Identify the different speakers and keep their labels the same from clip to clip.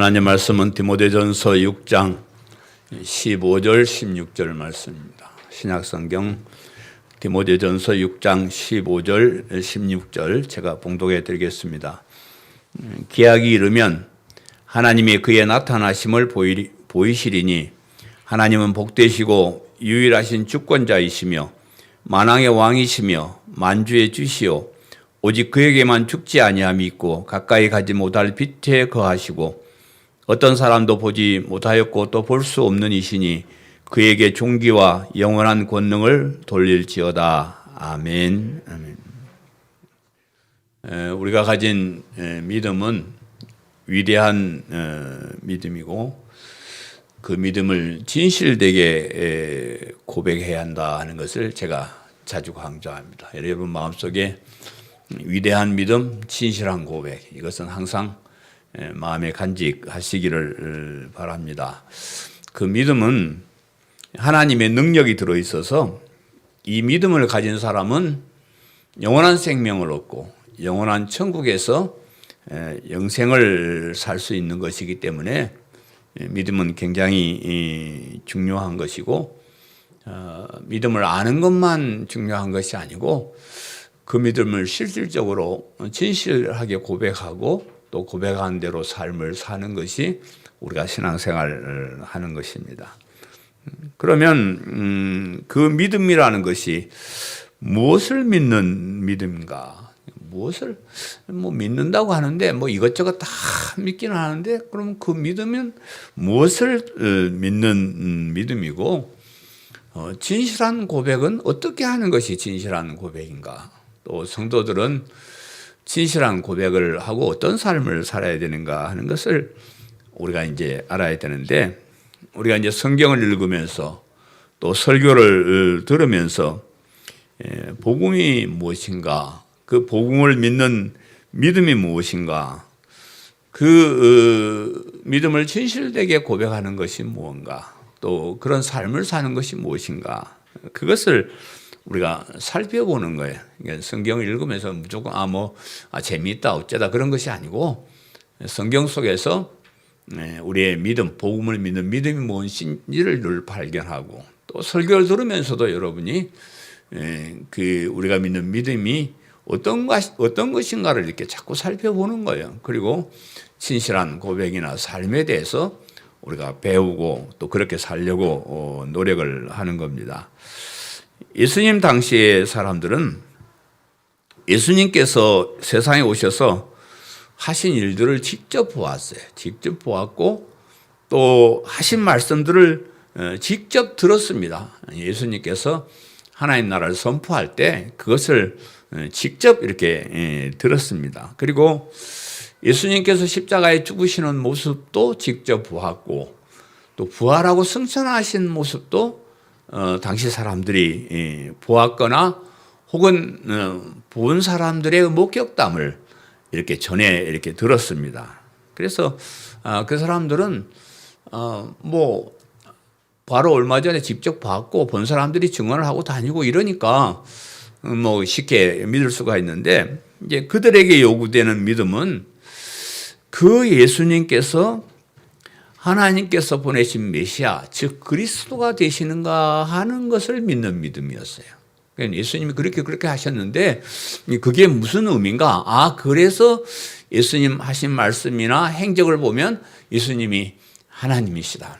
Speaker 1: 하나님 말씀은 디모데전서 6장 15절 16절 말씀입니다. 신약성경 디모데전서 6장 15절 16절 제가 봉독해 드리겠습니다. 기약이 이르면 하나님이 그의 나타나심을 보이시리니 하나님은 복되시고 유일하신 주권자이시며 만왕의 왕이시며 만주의 주시오 오직 그에게만 죽지 아니함이 있고 가까이 가지 못할 빛에 거하시고 어떤 사람도 보지 못하였고 또 볼 수 없는 이시니 그에게 존귀와 영원한 권능을 돌릴지어다. 아멘. 아멘. 우리가 가진 믿음은 위대한 믿음이고 그 믿음을 진실되게 고백해야 한다 하는 것을 제가 자주 강조합니다. 여러분 마음속에 위대한 믿음, 진실한 고백, 이것은 항상 마음에 간직하시기를 바랍니다. 그 믿음은 하나님의 능력이 들어있어서 이 믿음을 가진 사람은 영원한 생명을 얻고 영원한 천국에서 영생을 살 수 있는 것이기 때문에 믿음은 굉장히 중요한 것이고 믿음을 아는 것만 중요한 것이 아니고 그 믿음을 실질적으로 진실하게 고백하고 또 고백한 대로 삶을 사는 것이 우리가 신앙생활을 하는 것입니다. 그러면 그 믿음이라는 것이 무엇을 믿는 믿음인가? 무엇을 믿는다고 하는데 이것저것 다 믿기는 하는데 그럼 그 믿음은 무엇을 믿는 믿음이고 진실한 고백은 어떻게 하는 것이 진실한 고백인가? 또 성도들은 진실한 고백을 하고 어떤 삶을 살아야 되는가 하는 것을 우리가 이제 알아야 되는데 우리가 이제 성경을 읽으면서 또 설교를 들으면서 복음이 무엇인가, 그 복음을 믿는 믿음이 무엇인가, 그 믿음을 진실되게 고백하는 것이 무언가, 또 그런 삶을 사는 것이 무엇인가, 그것을 우리가 살펴보는 거예요. 그러니까 성경을 읽으면서 무조건 재미있다 어쩌다 그런 것이 아니고 성경 속에서 우리의 믿음, 복음을 믿는 믿음이 무엇인지를 늘 발견하고 또 설교를 들으면서도 여러분이 우리가 믿는 믿음이 어떤 것인가를 이렇게 자꾸 살펴보는 거예요. 그리고 진실한 고백이나 삶에 대해서 우리가 배우고 또 그렇게 살려고 노력을 하는 겁니다. 예수님 당시의 사람들은 예수님께서 세상에 오셔서 하신 일들을 직접 보았어요. 직접 보았고 또 하신 말씀들을 직접 들었습니다. 예수님께서 하나님 나라를 선포할 때 그것을 직접 이렇게 들었습니다. 그리고 예수님께서 십자가에 죽으시는 모습도 직접 보았고 또 부활하고 승천하신 모습도 당시 사람들이 보았거나 혹은 본 사람들의 목격담을 이렇게 전에 이렇게 들었습니다. 그래서 그 사람들은 바로 얼마 전에 직접 봤고 본 사람들이 증언을 하고 다니고 이러니까 쉽게 믿을 수가 있는데 이제 그들에게 요구되는 믿음은 그 예수님께서 하나님께서 보내신 메시아, 즉 그리스도가 되시는가 하는 것을 믿는 믿음이었어요. 그러니까 예수님이 그렇게 하셨는데 그게 무슨 의미인가? 그래서 예수님 하신 말씀이나 행적을 보면 예수님이 하나님이시다.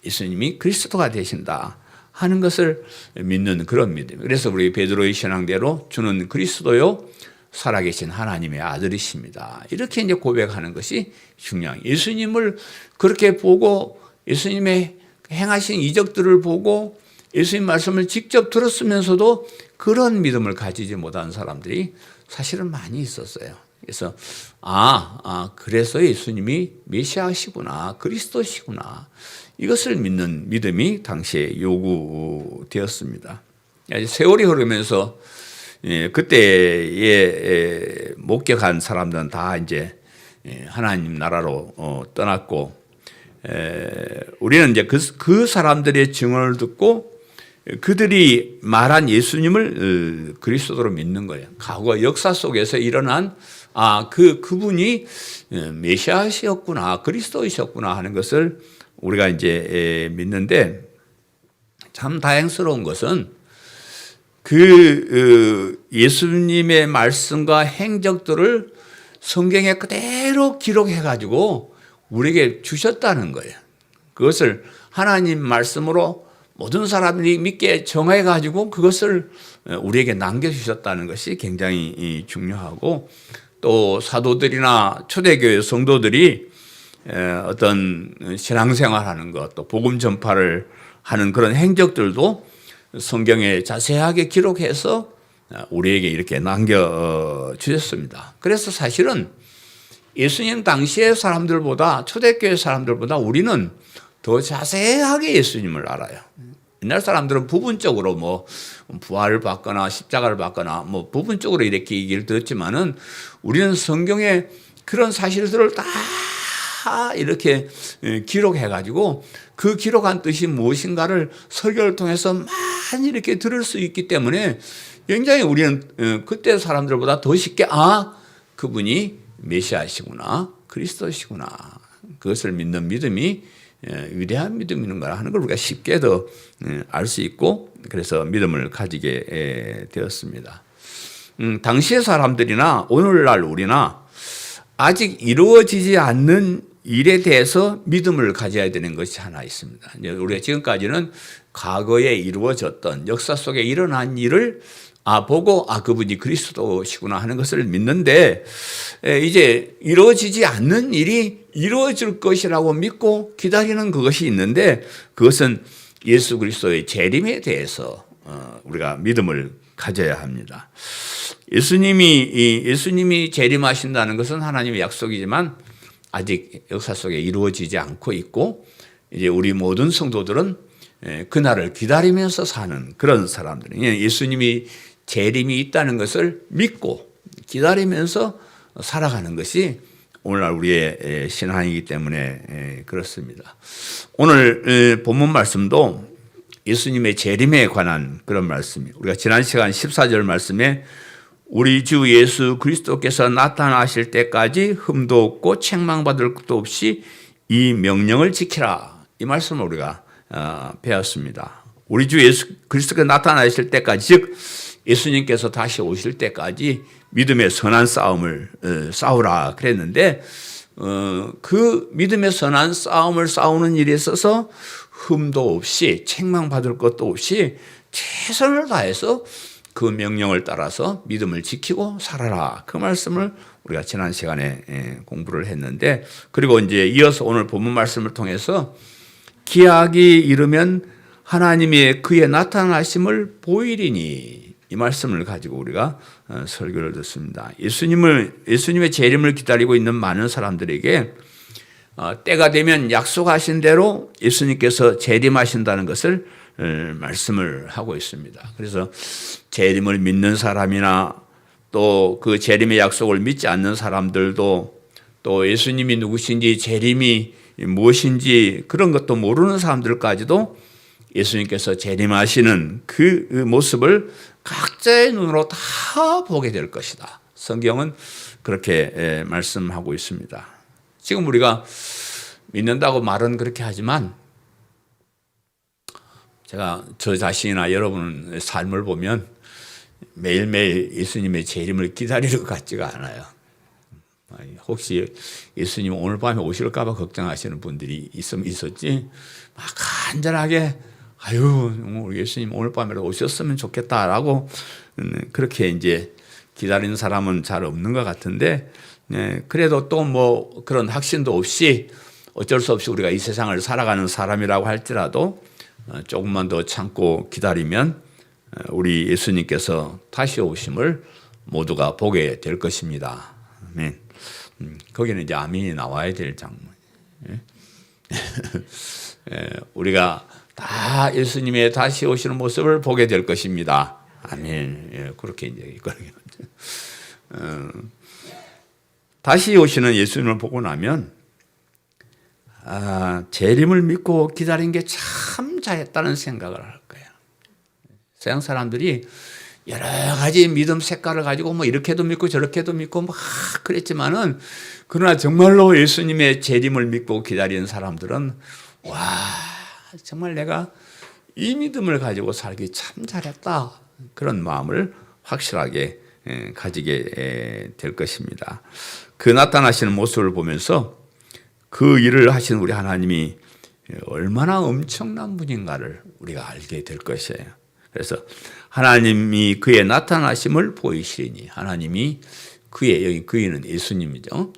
Speaker 1: 예수님이 그리스도가 되신다 하는 것을 믿는 그런 믿음. 그래서 우리 베드로의 신앙대로 주는 그리스도요 살아계신 하나님의 아들이십니다. 이렇게 이제 고백하는 것이 중요해요. 예수님을 그렇게 보고 예수님의 행하신 이적들을 보고 예수님 말씀을 직접 들었으면서도 그런 믿음을 가지지 못한 사람들이 사실은 많이 있었어요. 그래서 그래서 예수님이 메시아시구나, 그리스도시구나, 이것을 믿는 믿음이 당시에 요구되었습니다. 세월이 흐르면서 그때에 목격한 사람들은 다 이제 하나님 나라로 떠났고 우리는 이제 그 사람들의 증언을 듣고 그들이 말한 예수님을 그리스도로 믿는 거예요. 과거 역사 속에서 일어난 그분이 메시아시였구나, 그리스도이셨구나 하는 것을 우리가 이제 믿는데, 참 다행스러운 것은 예수님의 말씀과 행적들을 성경에 그대로 기록해가지고 우리에게 주셨다는 거예요. 그것을 하나님 말씀으로 모든 사람들이 믿게 정해가지고 그것을 우리에게 남겨주셨다는 것이 굉장히 중요하고, 또 사도들이나 초대교회 성도들이 어떤 신앙생활하는 것, 또 복음 전파를 하는 그런 행적들도 성경에 자세하게 기록해서 우리에게 이렇게 남겨주셨습니다. 그래서 사실은 예수님 당시의 사람들보다, 초대교회 사람들보다 우리는 더 자세하게 예수님을 알아요. 옛날 사람들은 부분적으로 뭐 부활을 받거나 십자가를 받거나 뭐 부분적으로 이렇게 얘기를 들었지만은 우리는 성경에 그런 사실들을 다 이렇게 기록해가지고 그 기록한 뜻이 무엇인가를 설교를 통해서 많이 이렇게 들을 수 있기 때문에 굉장히 우리는 그때 사람들보다 더 쉽게 그분이 메시아시구나, 그리스도시구나, 그것을 믿는 믿음이 위대한 믿음인가 하는 걸 우리가 쉽게 더 알 수 있고, 그래서 믿음을 가지게 되었습니다. 당시의 사람들이나 오늘날 우리나 아직 이루어지지 않는 일에 대해서 믿음을 가져야 되는 것이 하나 있습니다. 우리가 지금까지는 과거에 이루어졌던 역사 속에 일어난 일을 보고 그분이 그리스도시구나 하는 것을 믿는데, 이제 이루어지지 않는 일이 이루어질 것이라고 믿고 기다리는 그것이 있는데, 그것은 예수 그리스도의 재림에 대해서 우리가 믿음을 가져야 합니다. 예수님이 재림하신다는 것은 하나님의 약속이지만 아직 역사 속에 이루어지지 않고 있고, 이제 우리 모든 성도들은 그날을 기다리면서 사는 그런 사람들이에요. 예수님이 재림이 있다는 것을 믿고 기다리면서 살아가는 것이 오늘날 우리의 신앙이기 때문에 그렇습니다. 오늘 본문 말씀도 예수님의 재림에 관한 그런 말씀이에요. 우리가 지난 시간 14절 말씀에 우리 주 예수 그리스도께서 나타나실 때까지 흠도 없고 책망받을 것도 없이 이 명령을 지키라, 이 말씀을 우리가 배웠습니다. 우리 주 예수 그리스도께서 나타나실 때까지, 즉 예수님께서 다시 오실 때까지 믿음의 선한 싸움을 싸우라 그랬는데, 그 믿음의 선한 싸움을 싸우는 일에 있어서 흠도 없이 책망받을 것도 없이 최선을 다해서 그 명령을 따라서 믿음을 지키고 살아라, 그 말씀을 우리가 지난 시간에 공부를 했는데, 그리고 이제 이어서 오늘 본문 말씀을 통해서 기약이 이르면 하나님의 그의 나타나심을 보이리니, 이 말씀을 가지고 우리가 설교를 듣습니다. 예수님의 재림을 기다리고 있는 많은 사람들에게 때가 되면 약속하신 대로 예수님께서 재림하신다는 것을 말씀을 하고 있습니다. 그래서 재림을 믿는 사람이나 또 그 재림의 약속을 믿지 않는 사람들도, 또 예수님이 누구신지 재림이 무엇인지 그런 것도 모르는 사람들까지도 예수님께서 재림하시는 그 모습을 각자의 눈으로 다 보게 될 것이다. 성경은 그렇게 말씀하고 있습니다. 지금 우리가 믿는다고 말은 그렇게 하지만 제가 저 자신이나 여러분의 삶을 보면 매일매일 예수님의 재림을 기다리는 것 같지가 않아요. 혹시 예수님 오늘 밤에 오실까 봐 걱정하시는 분들이 있었지, 막 간절하게 우리 예수님 오늘 밤에 오셨으면 좋겠다라고 그렇게 이제 기다리는 사람은 잘 없는 것 같은데, 그래도 또 뭐 그런 확신도 없이 어쩔 수 없이 우리가 이 세상을 살아가는 사람이라고 할지라도 조금만 더 참고 기다리면 우리 예수님께서 다시 오심을 모두가 보게 될 것입니다. 아멘. 거기는 이제 아멘이 나와야 될 장면. 우리가 다 예수님의 다시 오시는 모습을 보게 될 것입니다. 아멘. 그렇게 이제 있거든요. 다시 오시는 예수님을 보고 나면 재림을 믿고 기다린 게 참 잘했다는 생각을 할 거예요. 세상 사람들이 여러 가지 믿음 색깔을 가지고 뭐 이렇게도 믿고 저렇게도 믿고 막 그랬지만은 그러나 정말로 예수님의 재림을 믿고 기다리는 사람들은 와 정말 내가 이 믿음을 가지고 살기 참 잘했다 그런 마음을 확실하게 가지게 될 것입니다. 그 나타나시는 모습을 보면서 그 일을 하신 우리 하나님이 얼마나 엄청난 분인가를 우리가 알게 될 것이에요. 그래서 하나님이 그의 나타나심을 보이시리니 하나님이 여기 그이는 예수님이죠.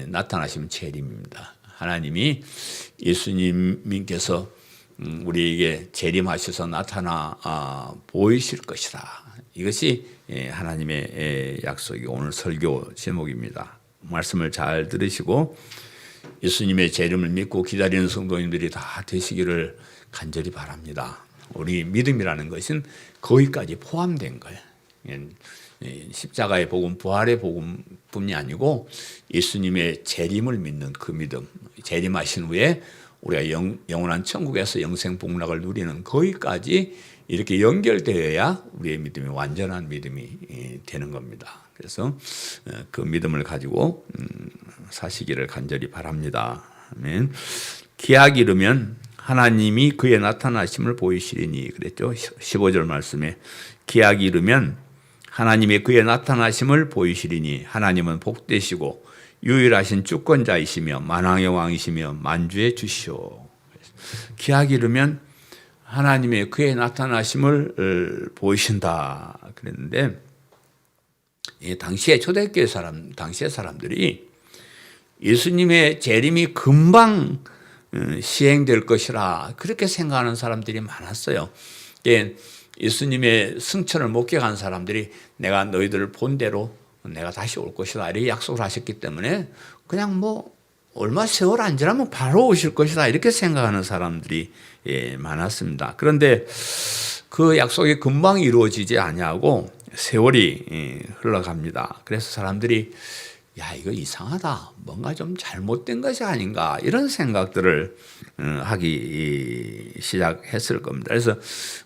Speaker 1: 나타나시면 재림입니다. 하나님이 예수님께서 우리에게 재림하셔서 나타나 보이실 것이다. 이것이 하나님의 약속이 오늘 설교 제목입니다. 말씀을 잘 들으시고 예수님의 재림을 믿고 기다리는 성도님들이 다 되시기를 간절히 바랍니다. 우리 믿음이라는 것은 거기까지 포함된 거예요. 십자가의 복음, 부활의 복음뿐이 아니고 예수님의 재림을 믿는 그 믿음, 재림하신 후에 우리가 영원한 천국에서 영생 복락을 누리는 거기까지 이렇게 연결되어야 우리의 믿음이 완전한 믿음이 되는 겁니다. 그래서 그 믿음을 가지고 사시기를 간절히 바랍니다. 아멘. 기약 이르면 하나님이 그의 나타나심을 보이시리니 그랬죠. 15절 말씀에 기약 이르면 하나님이 그의 나타나심을 보이시리니 하나님은 복되시고 유일하신 주권자이시며 만왕의 왕이시며 만주의 주시오. 기약 이르면 하나님의 그의 나타나심을 보이신다 그랬는데 당시에 초대교회 당시의 사람들이 예수님의 재림이 금방 시행될 것이라 그렇게 생각하는 사람들이 많았어요. 예수님의 승천을 목격한 사람들이 내가 너희들을 본 대로 내가 다시 올 것이다 이렇게 약속을 하셨기 때문에 그냥 뭐 얼마 세월 안 지나면 바로 오실 것이다 이렇게 생각하는 사람들이 많았습니다. 그런데 그 약속이 금방 이루어지지 아니하고 세월이 흘러갑니다. 그래서 사람들이 야 이거 이상하다 뭔가 좀 잘못된 것이 아닌가 이런 생각들을 하기 시작했을 겁니다. 그래서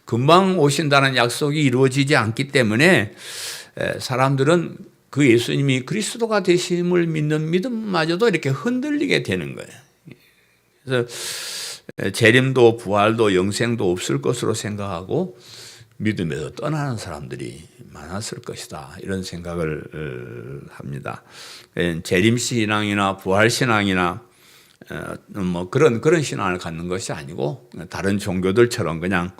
Speaker 1: 금방 오신다는 약속이 이루어지지 않기 때문에 사람들은 그 예수님이 그리스도가 되심을 믿는 믿음마저도 이렇게 흔들리게 되는 거예요. 그래서 재림도 부활도 영생도 없을 것으로 생각하고 믿음에서 떠나는 사람들이 많았을 것이다 이런 생각을 합니다. 재림신앙이나 부활신앙이나 뭐 그런 신앙을 갖는 것이 아니고 다른 종교들처럼 그냥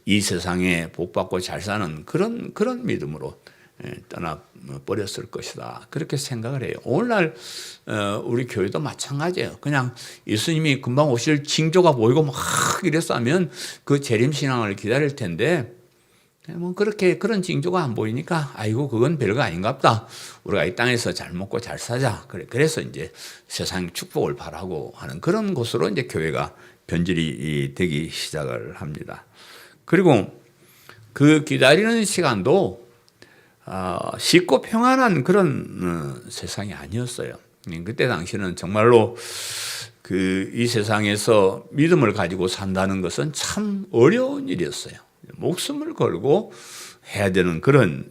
Speaker 1: 이 세상에 복받고 잘 사는 그런 믿음으로 떠나 버렸을 것이다 그렇게 생각을 해요. 오늘날 우리 교회도 마찬가지예요. 그냥 예수님이 금방 오실 징조가 보이고 막 이랬으면 그 재림신앙을 기다릴 텐데 뭐 그런 징조가 안 보이니까 아이고 그건 별거 아닌갑다. 우리가 이 땅에서 잘 먹고 잘 사자. 그래서 이제 세상 축복을 바라고 하는 그런 곳으로 이제 교회가 변질이 되기 시작을 합니다. 그리고 그 기다리는 시간도 쉽고 평안한 그런 세상이 아니었어요. 그때 당시는 정말로 이 세상에서 믿음을 가지고 산다는 것은 참 어려운 일이었어요. 목숨을 걸고 해야 되는 그런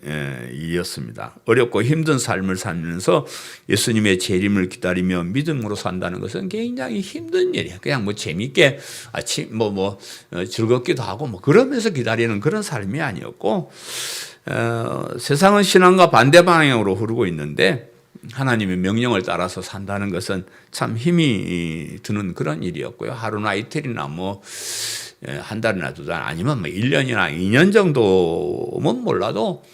Speaker 1: 일이었습니다. 어렵고 힘든 삶을 살면서 예수님의 재림을 기다리며 믿음으로 산다는 것은 굉장히 힘든 일이에요. 그냥 뭐 재밌게 즐겁기도 하고 뭐 그러면서 기다리는 그런 삶이 아니었고 세상은 신앙과 반대 방향으로 흐르고 있는데 하나님의 명령을 따라서 산다는 것은 참 힘이 드는 그런 일이었고요. 하루나 이틀이나 한 달이나 두 달 아니면 1년이나 2년 정도면 몰라도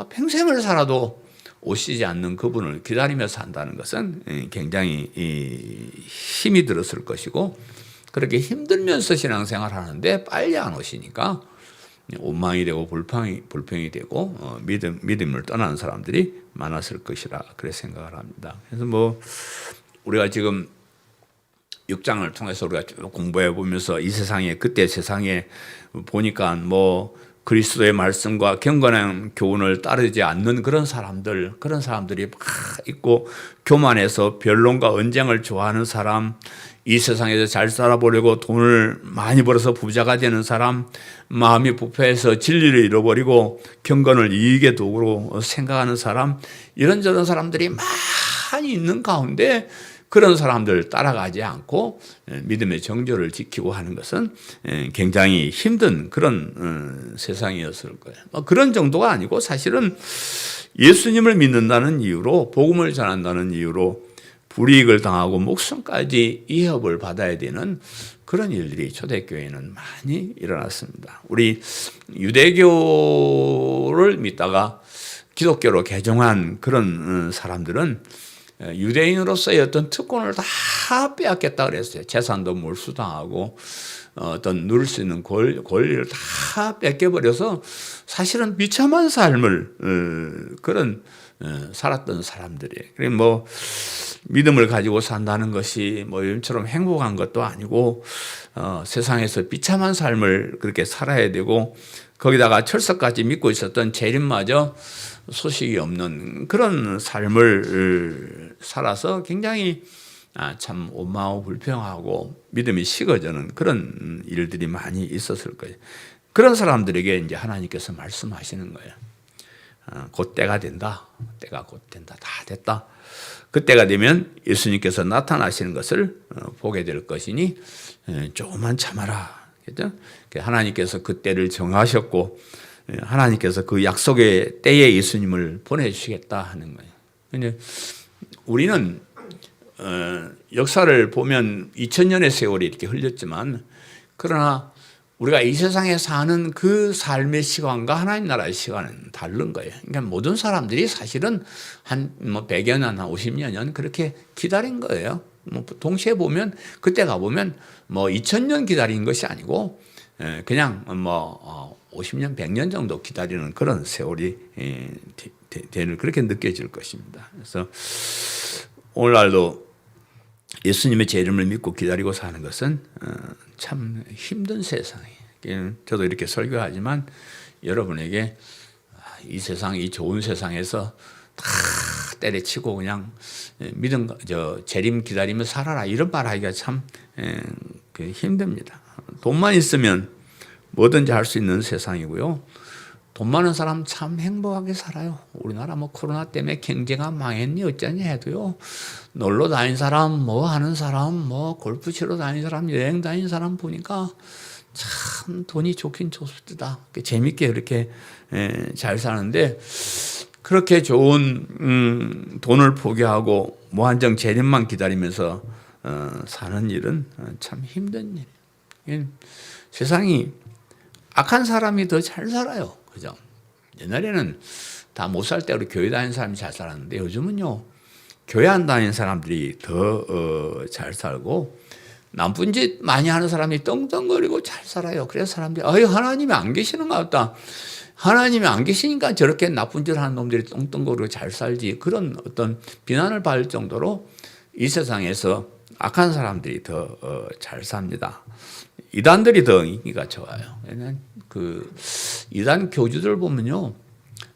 Speaker 1: 평생을 살아도 오시지 않는 그분을 기다리며 산다는 것은 굉장히 힘이 들었을 것이고 그렇게 힘들면서 신앙생활 하는데 빨리 안 오시니까 원망이 되고 불평이 되고 믿음을 떠나는 사람들이 많았을 것이라 그렇게 생각을 합니다. 그래서 우리가 지금 6장을 통해서 우리가 쭉 공부해 보면서 이 세상에 그때 세상에 보니까 그리스도의 말씀과 경건한 교훈을 따르지 않는 그런 사람들이 막 있고, 교만해서 변론과 언쟁을 좋아하는 사람, 이 세상에서 잘 살아보려고 돈을 많이 벌어서 부자가 되는 사람, 마음이 부패해서 진리를 잃어버리고 경건을 이익의 도구로 생각하는 사람, 이런저런 사람들이 많이 있는 가운데 그런 사람들 따라가지 않고 믿음의 정조를 지키고 하는 것은 굉장히 힘든 그런 세상이었을 거예요. 그런 정도가 아니고 사실은 예수님을 믿는다는 이유로, 복음을 전한다는 이유로 불이익을 당하고 목숨까지 위협을 받아야 되는 그런 일들이 초대교회에는 많이 일어났습니다. 우리 유대교를 믿다가 기독교로 개종한 그런 사람들은 유대인으로서의 어떤 특권을 다 빼앗겠다 그랬어요. 재산도 몰수당하고 어떤 누릴 수 있는 권리를 다 뺏겨버려서 사실은 비참한 삶을 그런 살았던 사람들이에요. 그래 뭐 믿음을 가지고 산다는 것이 뭐 요즘처럼 행복한 것도 아니고 세상에서 비참한 삶을 그렇게 살아야 되고, 거기다가 철석같이 믿고 있었던 재림마저 소식이 없는 그런 삶을 살아서 굉장히 참 원망하고 불평하고 믿음이 식어지는 그런 일들이 많이 있었을 거예요. 그런 사람들에게 이제 하나님께서 말씀하시는 거예요. 곧 때가 된다. 때가 곧 된다. 다 됐다. 그때가 되면 예수님께서 나타나시는 것을 보게 될 것이니 조금만 참아라. 그죠? 하나님께서 그 때를 정하셨고 하나님께서 그 약속의 때에 예수님을 보내주시겠다 하는 거예요. 근데 우리는 역사를 보면 2000년의 세월이 이렇게 흘렸지만, 그러나 우리가 이 세상에 사는 그 삶의 시간과 하나님 나라의 시간은 다른 거예요. 그러니까 모든 사람들이 사실은 한 100여 년, 한 50여 년 그렇게 기다린 거예요. 동시에 보면, 그때 가보면 2000년 기다린 것이 아니고 그냥 50년, 100년 정도 기다리는 그런 세월이 되는, 그렇게 느껴질 것입니다. 그래서 오늘날도 예수님의 재림을 믿고 기다리고 사는 것은 참 힘든 세상이에요. 저도 이렇게 설교하지만 여러분에게 이 세상, 이 좋은 세상에서 다 때려치고 그냥 믿음, 재림 기다리며 살아라, 이런 말 하기가 참 힘듭니다. 돈만 있으면 뭐든지 할 수 있는 세상이고요. 돈 많은 사람 참 행복하게 살아요. 우리나라 코로나 때문에 경제가 망했니 어쩌니 해도요, 놀러 다닌 사람, 하는 사람, 골프 치러 다닌 사람, 여행 다닌 사람 보니까 참 돈이 좋긴 좋습니다. 재밌게 그렇게 잘 사는데, 그렇게 좋은 돈을 포기하고 무한정 재림만 기다리면서 사는 일은 참 힘든 일이에요. 세상이 악한 사람이 더 잘 살아요. 그죠? 옛날에는 다 못 살 때 우리 교회 다니는 사람이 잘 살았는데, 요즘은요, 교회 안 다니는 사람들이 더 잘 살고, 나쁜 짓 많이 하는 사람이 떵떵거리고 잘 살아요. 그래서 사람들이 하나님이 안 계시는가 보다. 하나님이 안 계시니까 저렇게 나쁜 짓 하는 놈들이 떵떵거리고 잘 살지, 그런 어떤 비난을 받을 정도로 이 세상에서 악한 사람들이 더 잘 삽니다. 이단들이 더 인기가 좋아요. 이단 교주들 보면요,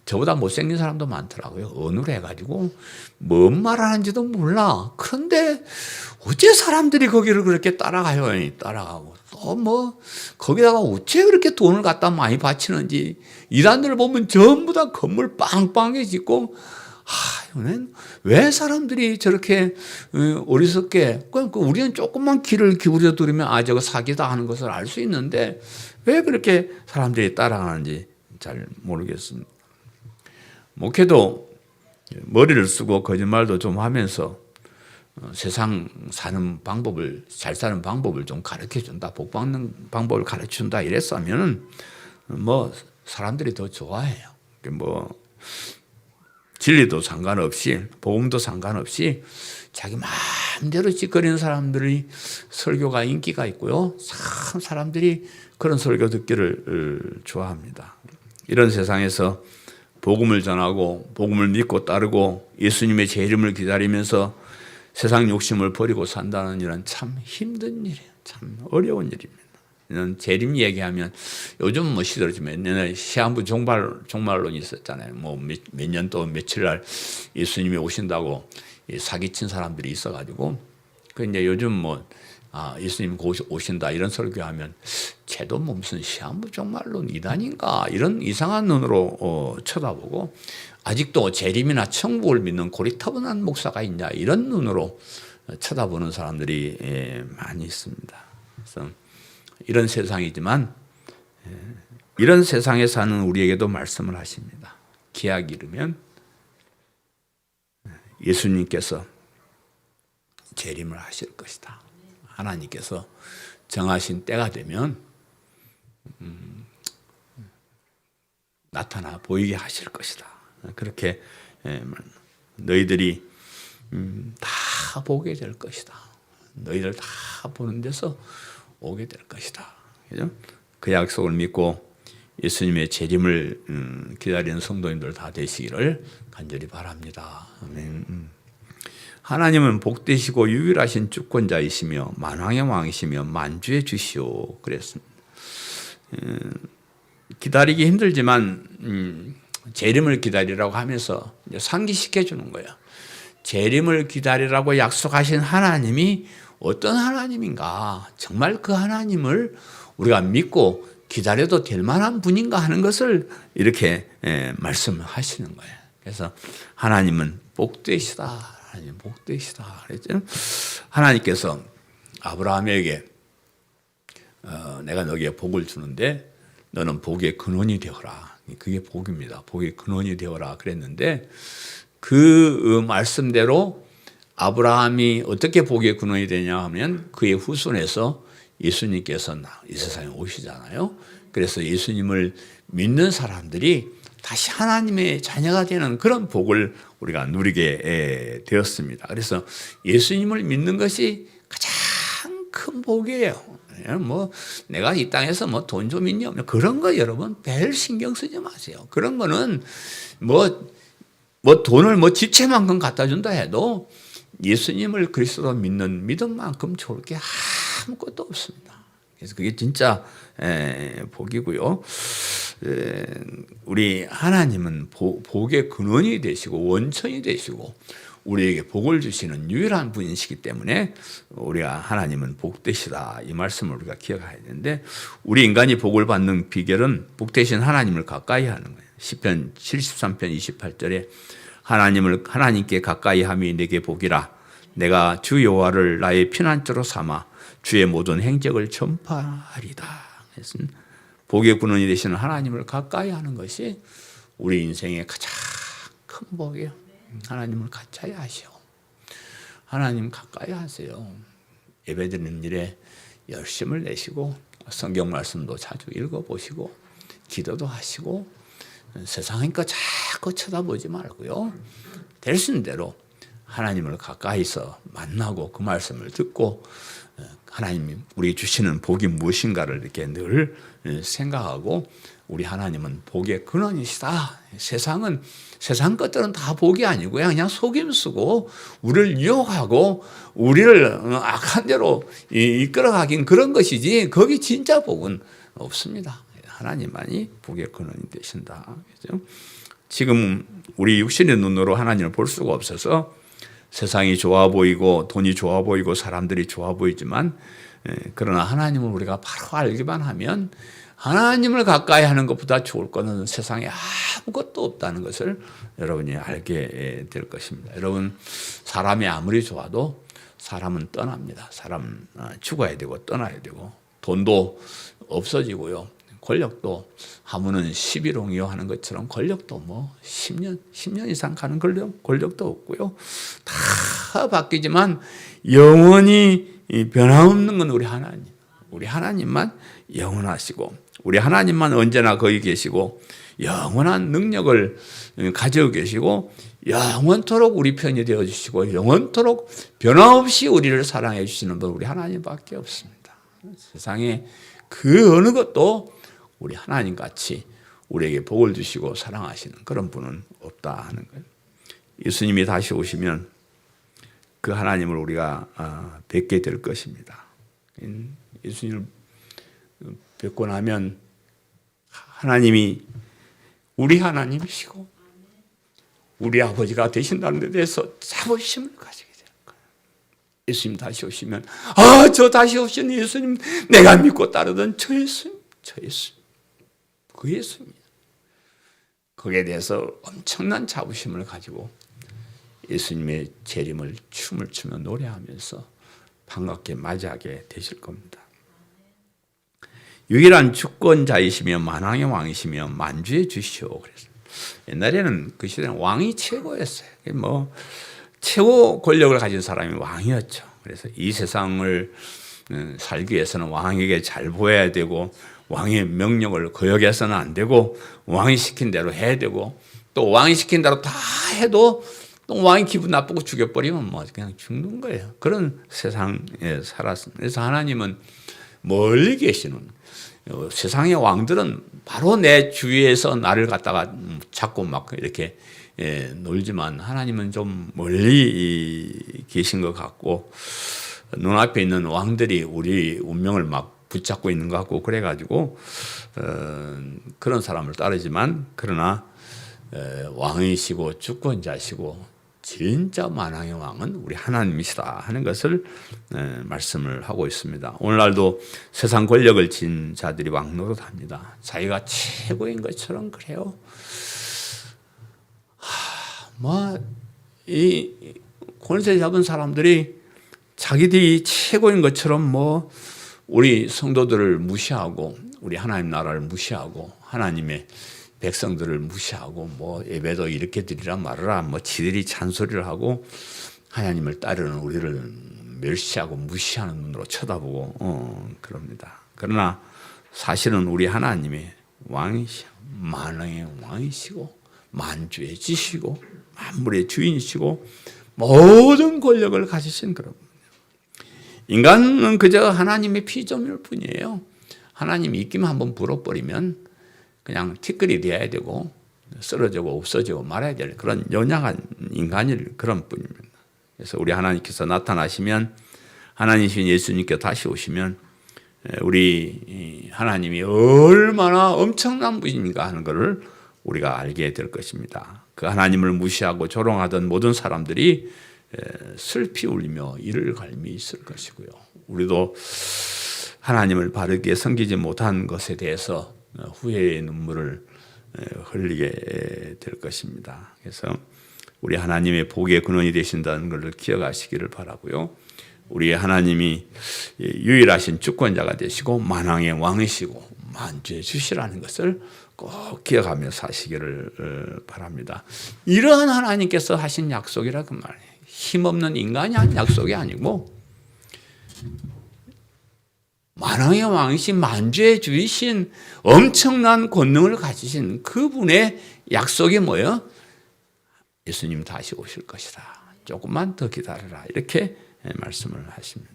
Speaker 1: 저보다 못생긴 사람도 많더라고요. 언어를 해가지고 뭔 말하는지도 몰라. 그런데 어째 사람들이 거기를 그렇게 따라가요. 따라가고 또 거기다가 어째 그렇게 돈을 갖다 많이 바치는지. 이단들 보면 전부 다 건물 빵빵하게 짓고, 왜 사람들이 저렇게 어리석게, 우리는 조금만 귀를 기울여 들으면 저거 사기다 하는 것을 알 수 있는데 왜 그렇게 사람들이 따라가는지 잘 모르겠습니다. 목회도 머리를 쓰고 거짓말도 좀 하면서 세상 사는 방법을, 잘 사는 방법을 좀 가르쳐준다, 복 받는 방법을 가르쳐준다 이랬으면 사람들이 더 좋아해요. 진리도 상관없이, 복음도 상관없이 자기 마음대로 짓거리는 사람들이 설교가 인기가 있고요. 참 사람들이 그런 설교 듣기를 좋아합니다. 이런 세상에서 복음을 전하고 복음을 믿고 따르고 예수님의 재림을 기다리면서 세상 욕심을 버리고 산다는 일은 참 힘든 일이에요. 참 어려운 일입니다. 재림 얘기하면 요즘 뭐 시들어지면 옛날에 시한부 종말론이 있었잖아요. 뭐 몇 년 또 며칠 날 예수님이 오신다고 사기친 사람들이 있어가지고 그 이제 요즘 뭐 예수님 오신다 이런 설교하면 쟤도 뭐 무슨 시한부 종말론 이단인가 이런 이상한 눈으로 쳐다보고 아직도 재림이나 천국을 믿는 고리타분한 목사가 있냐 이런 눈으로 쳐다보는 사람들이 많이 있습니다. 그래서 이런 세상이지만 이런 세상에 사는 우리에게도 말씀을 하십니다. 기약 이르면 예수님께서 재림을 하실 것이다. 하나님께서 정하신 때가 되면 나타나 보이게 하실 것이다. 그렇게 너희들이 다 보게 될 것이다. 너희들 다 보는 데서 오게 될 것이다. 그죠? 그 약속을 믿고 예수님의 재림을 기다리는 성도님들 다 되시기를 간절히 바랍니다. 아멘. 하나님은 복되시고 유일하신 주권자이시며 만왕의 왕이시며 만주의 주시오 그랬습니다. 기다리기 힘들지만 재림을 기다리라고 하면서 상기시켜 주는 거예요. 재림을 기다리라고 약속하신 하나님이 어떤 하나님인가, 정말 그 하나님을 우리가 믿고 기다려도 될 만한 분인가 하는 것을 이렇게 말씀하시는 거예요. 그래서 하나님은 복되시다. 하나님 복되시다. 그랬죠? 하나님께서 아브라함에게 내가 너에게 복을 주는데 너는 복의 근원이 되어라. 그게 복입니다. 복의 근원이 되어라 그랬는데 그 말씀대로 아브라함이 어떻게 복의 근원이 되냐 하면 그의 후손에서 예수님께서 이 세상에 오시잖아요. 그래서 예수님을 믿는 사람들이 다시 하나님의 자녀가 되는 그런 복을 우리가 누리게 되었습니다. 그래서 예수님을 믿는 것이 가장 큰 복이에요. 뭐 내가 이 땅에서 뭐 돈 좀 있냐 그런 거 여러분 별 신경 쓰지 마세요. 그런 거는 뭐 돈을 뭐 지체만큼 갖다 준다 해도 예수님을 그리스도로 믿는 믿음만큼 좋을 게 아무것도 없습니다. 그래서 그게 진짜 복이고요. 우리 하나님은 복의 근원이 되시고 원천이 되시고 우리에게 복을 주시는 유일한 분이시기 때문에 우리가 하나님은 복되시다 이 말씀을 우리가 기억해야 되는데 우리 인간이 복을 받는 비결은 복되신 하나님을 가까이 하는 거예요. 시편 73편 28절에 하나님께 가까이 함이 내게 복이라 내가 주 여호와를 나의 피난처로 삼아 주의 모든 행적을 전파하리다. 그래서 복의 근원이 되시는 하나님을 가까이 하는 것이 우리 인생의 가장 큰 복이에요. 하나님을 가까이 하시오. 하나님 가까이 하세요. 예배드리는 일에 열심을 내시고 성경 말씀도 자주 읽어보시고 기도도 하시고 세상의 것 자꾸 쳐다보지 말고요. 될 수 있는 대로 하나님을 가까이서 만나고 그 말씀을 듣고 하나님이 우리 주시는 복이 무엇인가를 이렇게 늘 생각하고 우리 하나님은 복의 근원이시다. 세상 것들은 다 복이 아니고요. 그냥 속임수고 우리를 유혹하고 우리를 악한 대로 이끌어가긴 그런 것이지 거기 진짜 복은 없습니다. 하나님만이 복의 근원이 되신다. 그렇죠? 지금 우리 육신의 눈으로 하나님을 볼 수가 없어서 세상이 좋아 보이고 돈이 좋아 보이고 사람들이 좋아 보이지만 그러나 하나님을 우리가 바로 알기만 하면 하나님을 가까이 하는 것보다 좋을 것은 세상에 아무것도 없다는 것을 여러분이 알게 될 것입니다. 여러분 사람이 아무리 좋아도 사람은 떠납니다. 사람 죽어야 되고 떠나야 되고 돈도 없어지고요. 권력도 하무는 11홍이요 하는 것처럼 권력도 뭐 10년 이상 가는 권력도 없고요. 다 바뀌지만 영원히 변함없는 건 우리 하나님. 우리 하나님만 영원하시고 우리 하나님만 언제나 거기 계시고 영원한 능력을 가지고 계시고 영원토록 우리 편이 되어주시고 영원토록 변함없이 우리를 사랑해 주시는 분 우리 하나님밖에 없습니다. 세상에 그 어느 것도 우리 하나님같이 우리에게 복을 주시고 사랑하시는 그런 분은 없다 하는 거예요. 예수님이 다시 오시면 그 하나님을 우리가 뵙게 될 것입니다. 예수님을 뵙고 나면 하나님이 우리 하나님이시고 우리 아버지가 되신다는 데 대해서 자부심을 가지게 되는 거예요. 예수님 다시 오시면 저 다시 오신 예수님, 내가 믿고 따르던 저 예수님, 그 예수님. 거기에 대해서 엄청난 자부심을 가지고 예수님의 재림을 춤을 추며 노래하면서 반갑게 맞이하게 되실 겁니다. 유일한 주권자이시며 만왕의 왕이시며 만주의 주시오. 그래서 옛날에는 그 시대는 왕이 최고였어요. 최고 권력을 가진 사람이 왕이었죠. 그래서 이 세상을 살기 위해서는 왕에게 잘 보여야 되고, 왕의 명령을 거역해서는 안 되고, 왕이 시킨 대로 해야 되고, 또 왕이 시킨 대로 다 해도 또 왕이 기분 나쁘고 죽여버리면 그냥 죽는 거예요. 그런 세상에 살았습니다. 그래서 하나님은 멀리 계시는, 세상의 왕들은 바로 내 주위에서 나를 갖다가 잡고 막 이렇게 놀지만, 하나님은 좀 멀리 계신 것 같고, 눈앞에 있는 왕들이 우리 운명을 막 붙잡고 있는 것 같고, 그래가지고 그런 사람을 따르지만, 그러나 왕이시고 주권자시고 진짜 만왕의 왕은 우리 하나님이시다 하는 것을 말씀을 하고 있습니다. 오늘날도 세상 권력을 진 자들이 왕노릇합니다. 자기가 최고인 것처럼 그래요. 이 권세 잡은 사람들이 자기들이 최고인 것처럼 우리 성도들을 무시하고, 우리 하나님 나라를 무시하고, 하나님의 백성들을 무시하고, 예배도 이렇게 드리라 말아라, 지들이 잔소리를 하고, 하나님을 따르는 우리를 멸시하고 무시하는 눈으로 쳐다보고, 그럽니다. 그러나 사실은 우리 하나님의 왕이시고, 만왕의 왕이시고, 만주의 지시고, 만물의 주인이시고, 모든 권력을 가지신 그런 분이에요. 인간은 그저 하나님의 피조물 뿐이에요. 하나님이 입김 한번 불어버리면 그냥 티끌이 되어야 되고 쓰러지고 없어지고 말아야 될 그런 연약한 인간일 그런 뿐입니다. 그래서 우리 하나님께서 나타나시면, 하나님이신 예수님께서 다시 오시면 우리 하나님이 얼마나 엄청난 분인가 하는 것을 우리가 알게 될 것입니다. 그 하나님을 무시하고 조롱하던 모든 사람들이 슬피 울리며 이를 갈미 있을 것이고요. 우리도 하나님을 바르게 섬기지 못한 것에 대해서 후회의 눈물을 흘리게 될 것입니다. 그래서 우리 하나님의 복의 근원이 되신다는 것을 기억하시기를 바라고요. 우리 하나님이 유일하신 주권자가 되시고 만왕의 왕이시고 만주의 주시라는 것을 꼭 기억하며 사시기를 바랍니다. 이러한 하나님께서 하신 약속이라 그 말이에요. 힘없는 인간이 한 약속이 아니고 만왕의 왕이신 만주의 주이신 엄청난 권능을 가지신 그분의 약속이 뭐예요? 예수님 다시 오실 것이다. 조금만 더 기다려라. 이렇게 말씀을 하십니다.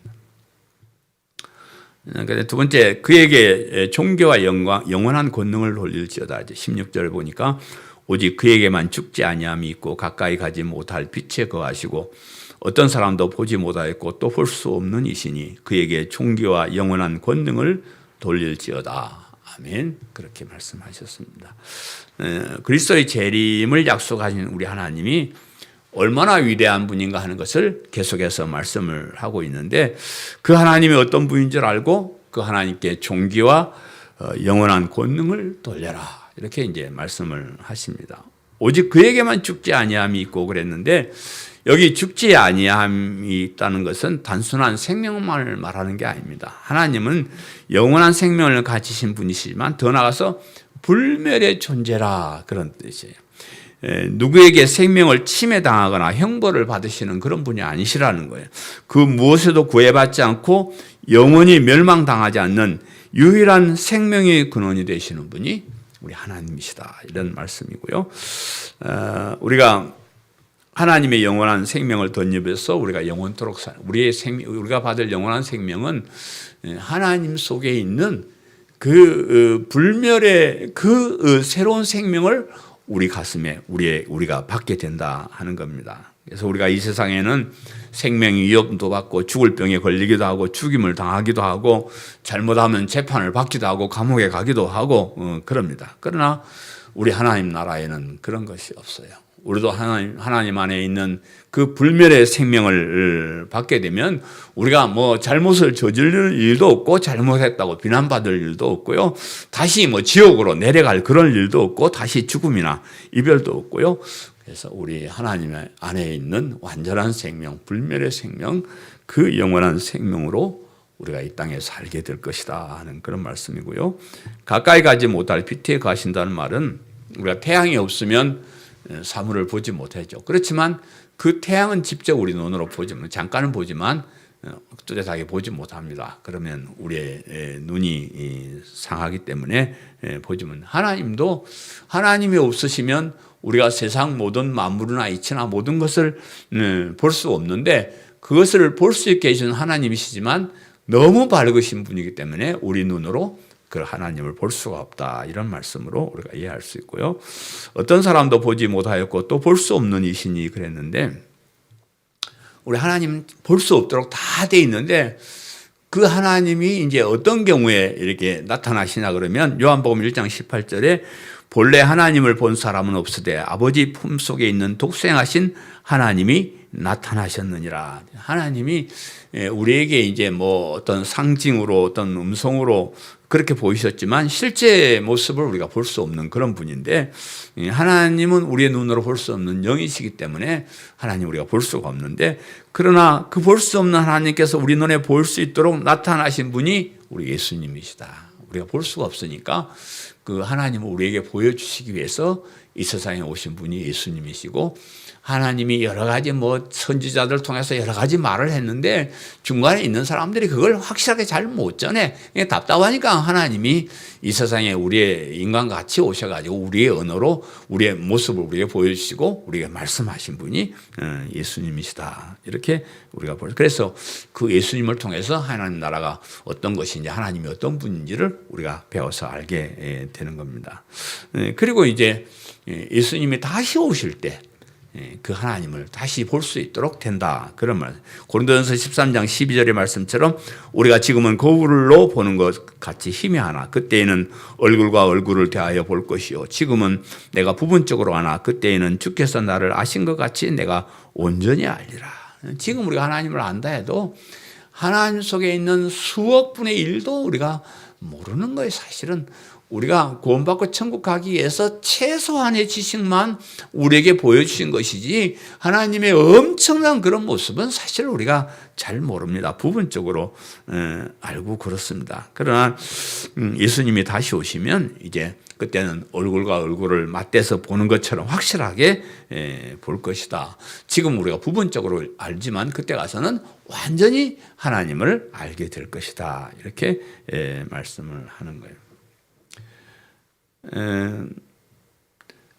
Speaker 1: 두 번째, 그에게 존귀와 영원한 권능을 돌릴지어다. 16절 보니까 오직 그에게만 죽지 아니함이 있고 가까이 가지 못할 빛에 거하시고 어떤 사람도 보지 못하였고 또 볼 수 없는 이시니 그에게 존귀와 영원한 권능을 돌릴지어다. 아멘. 그렇게 말씀하셨습니다. 그리스도의 재림을 약속하신 우리 하나님이 얼마나 위대한 분인가 하는 것을 계속해서 말씀을 하고 있는데, 그 하나님이 어떤 분인 줄 알고 그 하나님께 존귀와 영원한 권능을 돌려라. 이렇게 이제 말씀을 하십니다. 오직 그에게만 죽지 아니함이 있고 그랬는데, 여기 죽지 아니함이 있다는 것은 단순한 생명만을 말하는 게 아닙니다. 하나님은 영원한 생명을 가지신 분이시지만 더 나아가서 불멸의 존재라, 그런 뜻이에요. 누구에게 생명을 침해당하거나 형벌을 받으시는 그런 분이 아니시라는 거예요. 그 무엇에도 구애받지 않고 영원히 멸망당하지 않는 유일한 생명의 근원이 되시는 분이 우리 하나님이시다, 이런 말씀이고요. 우리가 하나님의 영원한 생명을 덧입어서 우리가 영원토록 우리가 받을 영원한 생명은 하나님 속에 있는 그 불멸의 그 새로운 생명을 우리 가슴에 우리가 받게 된다 하는 겁니다. 그래서 우리가 이 세상에는 생명이 위협도 받고 죽을 병에 걸리기도 하고 죽임을 당하기도 하고 잘못하면 재판을 받기도 하고 감옥에 가기도 하고 그럽니다. 그러나 우리 하나님 나라에는 그런 것이 없어요. 우리도 하나님 안에 있는 그 불멸의 생명을 받게 되면 우리가 뭐 잘못을 저지를 일도 없고 잘못했다고 비난받을 일도 없고요. 다시 뭐 지옥으로 내려갈 그런 일도 없고 다시 죽음이나 이별도 없고요. 그래서 우리 하나님 안에 있는 완전한 생명, 불멸의 생명, 그 영원한 생명으로 우리가 이 땅에 살게 될 것이다 하는 그런 말씀이고요. 가까이 가지 못할 빛에 가신다는 말은 우리가 태양이 없으면 사물을 보지 못하죠. 그렇지만 그 태양은 직접 우리 눈으로 보지만 잠깐은 보지만 뚜렷하게 보지 못합니다. 그러면 우리의 눈이 상하기 때문에 보지 못. 하나님도 하나님이 없으시면 우리가 세상 모든 만물이나 이치나 모든 것을 볼 수 없는데 그것을 볼 수 있게 해주는 하나님이시지만 너무 밝으신 분이기 때문에 우리 눈으로 그 하나님을 볼 수가 없다. 이런 말씀으로 우리가 이해할 수 있고요. 어떤 사람도 보지 못하였고 또 볼 수 없는 이신이 그랬는데 우리 하나님 볼 수 없도록 다 돼 있는데 그 하나님이 이제 어떤 경우에 이렇게 나타나시나 그러면 요한복음 1장 18절에 본래 하나님을 본 사람은 없으되 아버지 품속에 있는 독생하신 하나님이 나타나셨느니라. 하나님이 우리에게 이제 뭐 어떤 상징으로 어떤 음성으로 그렇게 보이셨지만 실제 모습을 우리가 볼 수 없는 그런 분인데 하나님은 우리의 눈으로 볼 수 없는 영이시기 때문에 하나님 우리가 볼 수가 없는데 그러나 그 볼 수 없는 하나님께서 우리 눈에 보일 수 있도록 나타나신 분이 우리 예수님이시다. 우리가 볼 수가 없으니까 그 하나님을 우리에게 보여주시기 위해서 이 세상에 오신 분이 예수님이시고 하나님이 여러 가지 뭐 선지자들 통해서 여러 가지 말을 했는데 중간에 있는 사람들이 그걸 확실하게 잘 못 전해. 답답하니까 하나님이 이 세상에 우리의 인간과 같이 오셔가지고 우리의 언어로 우리의 모습을 우리에게 보여주시고 우리에게 말씀하신 분이 예수님이시다. 이렇게 우리가 보죠. 그래서 그 예수님을 통해서 하나님 나라가 어떤 것인지 하나님이 어떤 분인지를 우리가 배워서 알게 되는 겁니다. 그리고 이제 예수님이 다시 오실 때 그 하나님을 다시 볼 수 있도록 된다. 그런 말. 고린도전서 13장 12절의 말씀처럼 우리가 지금은 거울로 보는 것 같이 희미하나 그때에는 얼굴과 얼굴을 대하여 볼 것이요. 지금은 내가 부분적으로 아나 그때에는 주께서 나를 아신 것 같이 내가 온전히 알리라. 지금 우리가 하나님을 안다 해도 하나님 속에 있는 수억 분의 1도 우리가 모르는 거예요. 사실은 우리가 구원받고 천국 가기 위해서 최소한의 지식만 우리에게 보여주신 것이지 하나님의 엄청난 그런 모습은 사실 우리가 잘 모릅니다. 부분적으로 알고 그렇습니다. 그러나 예수님이 다시 오시면 이제 그때는 얼굴과 얼굴을 맞대서 보는 것처럼 확실하게 볼 것이다. 지금 우리가 부분적으로 알지만 그때 가서는 완전히 하나님을 알게 될 것이다. 이렇게 말씀을 하는 거예요.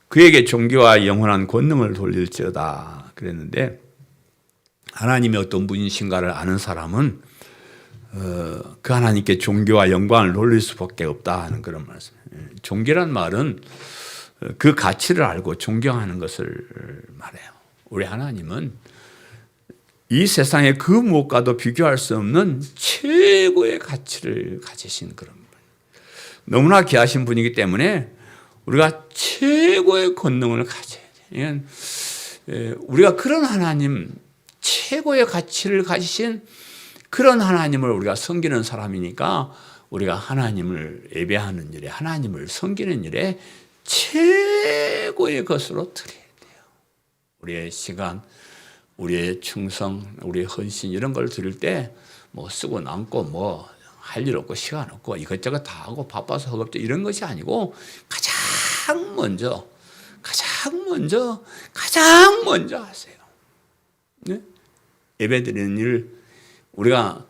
Speaker 1: 그에게 존귀와 영원한 권능을 돌릴지어다 그랬는데 하나님이 어떤 분이신가를 아는 사람은 그 하나님께 존귀와 영광을 돌릴 수밖에 없다 하는 그런 말씀. 존귀란 말은 그 가치를 알고 존경하는 것을 말해요. 우리 하나님은 이 세상의 그 무엇과도 비교할 수 없는 최고의 가치를 가지신 그런 분. 너무나 귀하신 분이기 때문에 우리가 최고의 권능을 가져야 돼요. 우리가 그런 하나님, 최고의 가치를 가지신 그런 하나님을 우리가 섬기는 사람이니까 우리가 하나님을 예배하는 일에, 하나님을 섬기는 일에 최고의 것으로 드려야 돼요. 우리의 시간, 우리의 충성, 우리의 헌신 이런 걸 드릴 때 뭐 쓰고 남고 뭐 할 일 없고 시간 없고 이것저것 다 하고 바빠서 허겁지 이런 것이 아니고 가장 먼저 하세요. 네? 예배드리는 일 우리가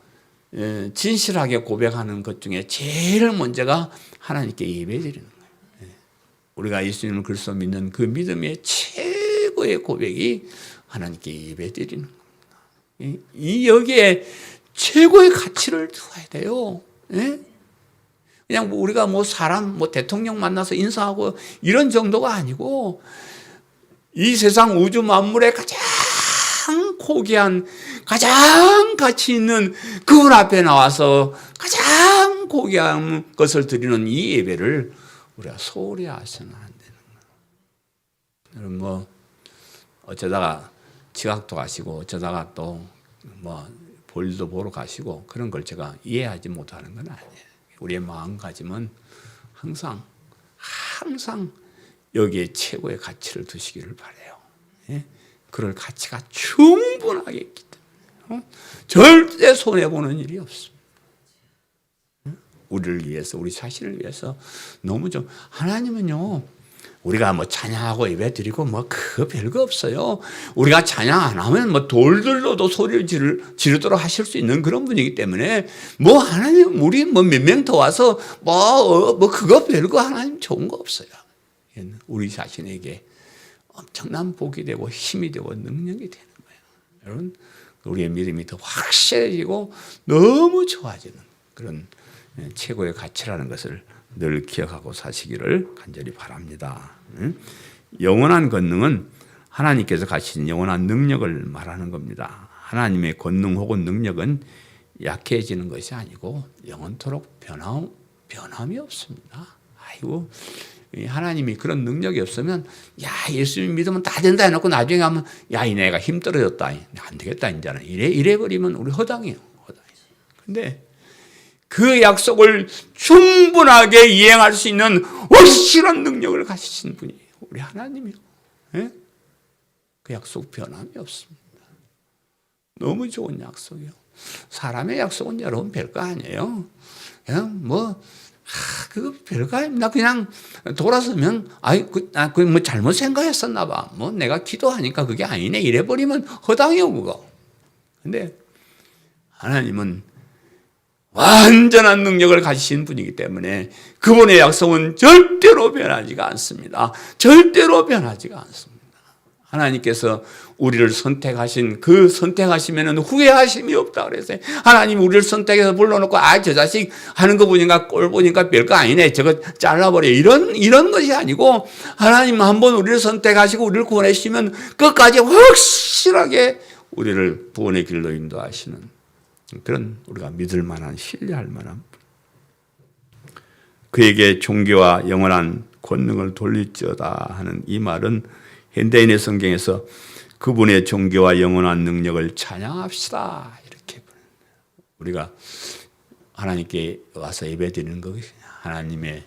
Speaker 1: 진실하게 고백하는 것 중에 제일 먼저가 하나님께 예배드리는 거예요. 우리가 예수님을 그리스도 믿는 그 믿음의 최고의 고백이 하나님께 예배드리는 겁니다. 이 여기에 최고의 가치를 두어야 돼요. 그냥 우리가 뭐 사람, 뭐 대통령 만나서 인사하고 이런 정도가 아니고 이 세상 우주 만물의 가장 고귀한, 가장 가치 있는 그분 앞에 나와서 가장 고귀한 것을 드리는 이 예배를 우리가 소홀히 하서는 안 되는 거예요. 여러분 뭐 어쩌다가 지각도 가시고 어쩌다가 또 뭐 볼일도 보러 가시고 그런 걸 제가 이해하지 못하는 건 아니에요. 우리의 마음가짐은 항상 여기에 최고의 가치를 두시기를 바라요. 예? 그럴 가치가 충분하게 있기 때문에 절대 손해보는 일이 없습니다. 우리를 위해서, 우리 자신을 위해서 너무 좀, 하나님은요, 우리가 뭐 찬양하고 예배 드리고 뭐 그거 별거 없어요. 우리가 찬양 안 하면 뭐 돌들로도 소리를 지르도록 하실 수 있는 그런 분이기 때문에 뭐 하나님, 우리 뭐 몇 명 더 와서 뭐 그거 별거 하나님 좋은 거 없어요. 우리 자신에게 엄청난 복이 되고 힘이 되고 능력이 되는 거예요. 여러분, 우리의 믿음이 더 확실해지고 너무 좋아지는 그런 최고의 가치라는 것을 늘 기억하고 사시기를 간절히 바랍니다. 영원한 권능은 하나님께서 가진 영원한 능력을 말하는 겁니다. 하나님의 권능 혹은 능력은 약해지는 것이 아니고 영원토록 변함이 없습니다. 아이고, 하나님이 그런 능력이 없으면 야, 예수님 믿으면 다 된다 해놓고 나중에 하면 야, 이 내가 힘 떨어졌다, 안 되겠다 이제는 이래버리면 우리 허당이에요. 근데 그 약속을 충분하게 이행할 수 있는 확실한 능력을 가지신 분이 우리 하나님이요. 예? 그 약속 변함이 없습니다. 너무 좋은 약속이요. 사람의 약속은 여러분 별거 아니에요. 그냥 그거 별거 아닙니다. 그냥 돌아서면 뭐 잘못 생각했었나 봐. 뭐 내가 기도하니까 그게 아니네 이래버리면 허당이요 그거. 근데 하나님은 완전한 능력을 가지신 분이기 때문에 그분의 약속은 절대로 변하지가 않습니다. 절대로 변하지가 않습니다. 하나님께서 우리를 선택하신 그 선택하시면 후회하심이 없다 그랬어요. 하나님 우리를 선택해서 불러놓고 저 자식 하는 거 보니까 꼴 보니까 별거 아니네 저거 잘라버려 이런 것이 아니고 하나님 한번 우리를 선택하시고 우리를 구원해 주시면 끝까지 확실하게 우리를 구원의 길로 인도하시는 그런 우리가 믿을 만한 신뢰할 만한 그에게 종교와 영원한 권능을 돌릴지어다 하는 이 말은 현대인의 성경에서 그분의 종교와 영원한 능력을 찬양합시다 이렇게 우리가 하나님께 와서 예배드리는 것이 하나님의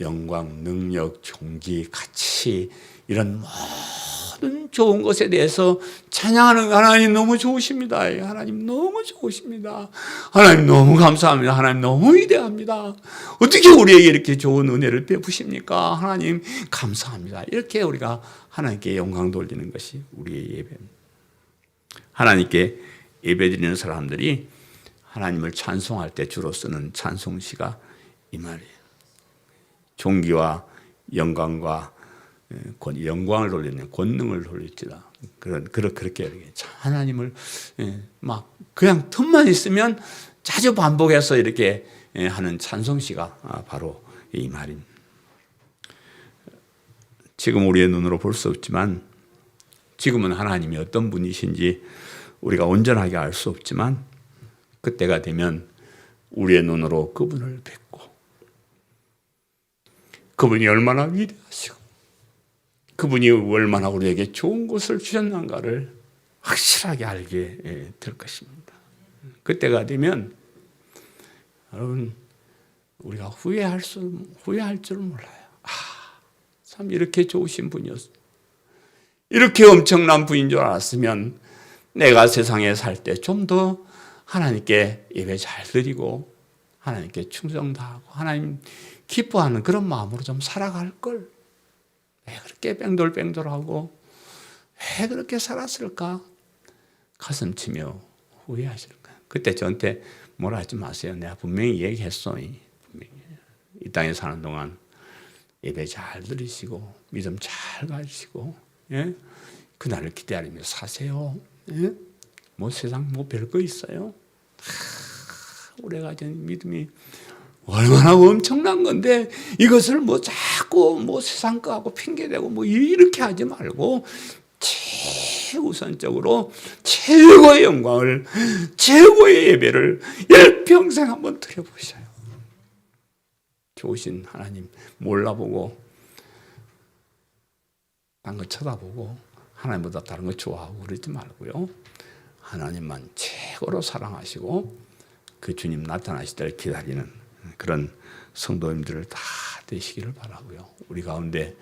Speaker 1: 영광, 능력, 존귀, 가치 이런 모든 좋은 것에 대해서 찬양하는 하나님 너무 좋으십니다. 하나님 너무 좋으십니다. 하나님 너무 감사합니다. 하나님 너무 위대합니다. 어떻게 우리에게 이렇게 좋은 은혜를 베푸십니까? 하나님 감사합니다. 이렇게 우리가 하나님께 영광 돌리는 것이 우리의 예배입니다. 하나님께 예배드리는 사람들이 하나님을 찬송할 때 주로 쓰는 찬송시가 이 말이에요. 존귀와 영광과 영광을 돌리는 권능을 돌릴지라 그렇게 하나님을 막 그냥 틈만 있으면 자주 반복해서 이렇게 하는 찬송시가 바로 이 말입니다. 지금 우리의 눈으로 볼 수 없지만 지금은 하나님이 어떤 분이신지 우리가 온전하게 알 수 없지만 그때가 되면 우리의 눈으로 그분을 뵙고 그분이 얼마나 위대하시고 그분이 얼마나 우리에게 좋은 것을 주셨는가를 확실하게 알게 될 것입니다. 그때가 되면 여러분 우리가 후회할 줄 몰라요. 참 이렇게 좋으신 분이었어. 이렇게 엄청난 분인 줄 알았으면 내가 세상에 살 때 좀 더 하나님께 예배 잘 드리고 하나님께 충성 다하고 하나님 기뻐하는 그런 마음으로 좀 살아갈 걸. 왜 그렇게 뺑돌뺑돌하고 왜 그렇게 살았을까? 가슴 치며 후회하실까? 그때 저한테 뭐라 하지 마세요. 내가 분명히 얘기했어. 분명히. 이 땅에 사는 동안 예배 잘 드리시고 믿음 잘 가지시고 예? 그날을 기다리며 사세요. 예? 뭐 세상 뭐 별거 있어요? 오래 가진 믿음이 얼마나 엄청난 건데 이것을 뭐 자꾸 뭐 세상 거하고 핑계대고 뭐 이렇게 하지 말고 최우선적으로 최고의 영광을, 최고의 예배를 일평생 한번 드려보셔요. 좋으신 하나님 몰라보고 딴 거 쳐다보고 하나님보다 다른 거 좋아하고 그러지 말고요. 하나님만 최고로 사랑하시고 그 주님 나타나실 때를 기다리는 그런 성도님들 다 되시기를 바라고요. 우리 가운데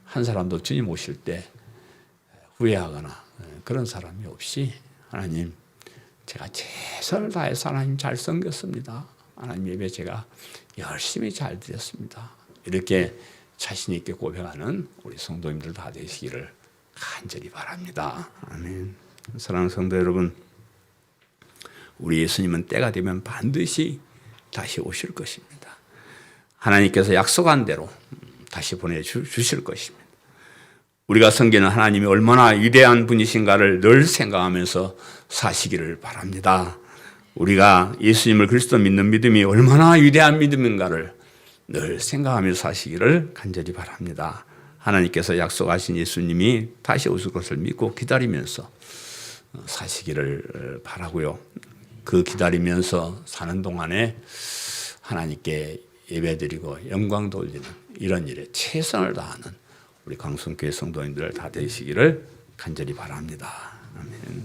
Speaker 1: 한 사람도 주님 오실 때 후회하거나 그런 사람이 없이 하나님 제가 최선을 다해서 하나님 잘 섬겼습니다. 하나님 예배 제가 열심히 잘 드렸습니다. 이렇게 자신 있게 고백하는 우리 성도님들 다 되시기를 간절히 바랍니다. 아멘. 사랑하는 성도 여러분, 우리 예수님은 때가 되면 반드시 다시 오실 것입니다. 하나님께서 약속한 대로 다시 보내주실 것입니다. 우리가 섬기는 하나님이 얼마나 위대한 분이신가를 늘 생각하면서 사시기를 바랍니다. 우리가 예수님을 그리스도 믿는 믿음이 얼마나 위대한 믿음인가를 늘 생각하면서 사시기를 간절히 바랍니다. 하나님께서 약속하신 예수님이 다시 오실 것을 믿고 기다리면서 사시기를 바라고요. 그 기다리면서 사는 동안에 하나님께 예배드리고 영광 돌리는 이런 일에 최선을 다하는 우리 강성교회 성도님들 다 되시기를 간절히 바랍니다. 아멘.